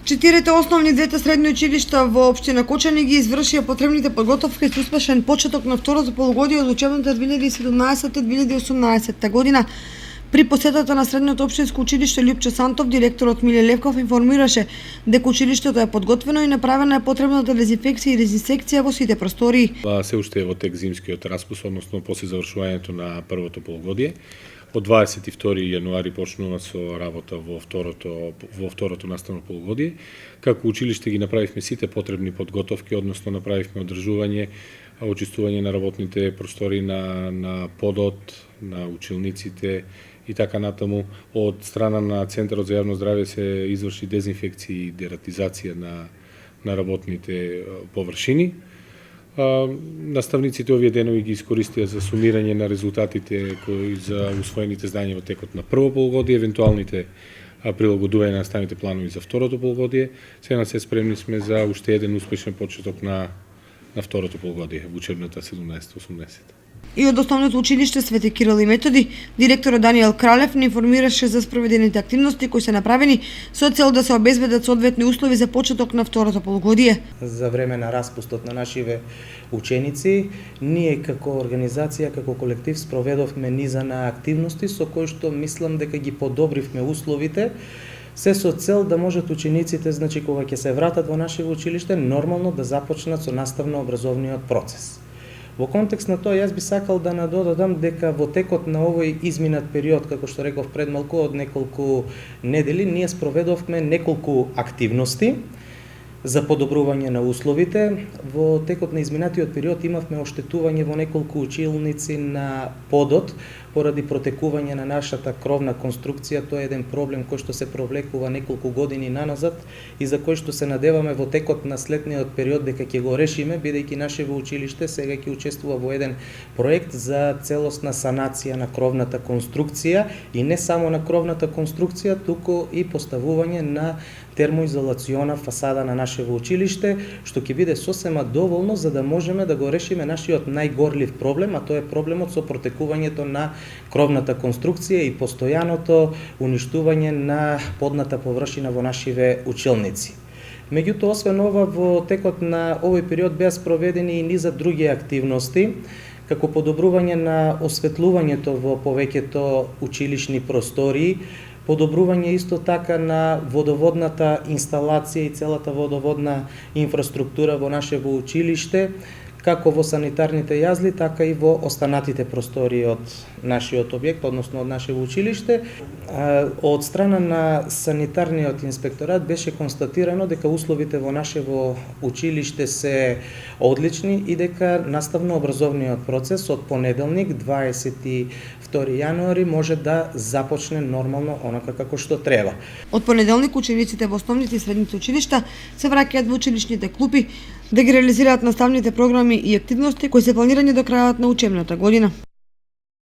Четирите основни двете средни училишта во општина Кочани ги извршија потребните подготовки со успешен почеток на второто полугодие од учебната 2017-2018 година. При посетата на средното општинско училиште Љупче Сантов, директорот Миле Левков информираше дека училиштето е подготвено и направена е потребната дезинфекција и дезинсекција во сите простории. Се уште е во тек зимскиот распуст, односно после завршувањето на првото полугодие. Од 22 јануари почнува со работа во второто наставно полугодие. Како училиште ги направивме сите потребни подготовки, односно направивме одржување, очистување на работните простори на подот, на училниците и така натаму. Од страна на Центарот за јавно здравје се изврши дезинфекција и дератизација на работните површини. Наставниците овие денови ги искористија за сумирање на резултатите кои за усвоените знања во текот на прво полугодие, евентуалните прилагодување на наставните планови за второто полугодие. Сега се спремни сме за уште еден успешен почеток на второто полугодие во учебната 17-18. И од основното училиште Свети Кирил и Методи, директорот Даниел Кралев не информираше за спроведените активности кои се направени со цел да се обезбедат соодветни услови за почеток на второто полугодие. За време на распустот на нашиве ученици, ние како организација, како колектив спроведовме низа на активности со кои што мислам дека ги подобривме условите, се со цел да можат учениците, значи кога ќе се вратат во нашиво училиште, нормално да започнат со наставно-образовниот процес. Во контекст на тоа, јас би сакал да надодадам дека во текот на овој изминат период, како што реков пред малку, од неколку недели, ние спроведовме неколку активности за подобрување на условите. Во текот на изминатиот период имавме оштетување во неколку училници на подот, поради протекување на нашата кровна конструкција. Тоа е еден проблем кој што се провлекува неколку години наназад и за кој што се надеваме во текот на следниот период дека ќе го решиме, бидејќи нашето училиште сега ќе учествува во еден проект за целосна санација на кровната конструкција и не само на кровната конструкција, туку и поставување на термоизолациона фасада на нашето училиште, што ќе биде сосема доволно за да можеме да го решиме нашиот најгорлив проблем, а тоа е проблемот со протекувањето на кровната конструкција и постојаното уништување на подната површина во нашиве училници. Меѓутоа, освен ова, во текот на овој период беа спроведени и низа други активности, како подобрување на осветлувањето во повеќето училишни простории, подобрување исто така на водоводната инсталација и целата водоводна инфраструктура во нашето училиште, како во санитарните јазли, така и во останатите простории од нашиот објект, односно од нашето училиште. Од страна на санитарниот инспекторат беше констатирано дека условите во нашето училиште се одлични и дека наставно-образовниот процес од понеделник, 22 јануари, може да започне нормално онака како што треба. Од понеделник учениците во основните и средните училишта се враќаат во училишните клупи да ги реализираат наставните програми и активности кои се планирани до крајот на учебната година.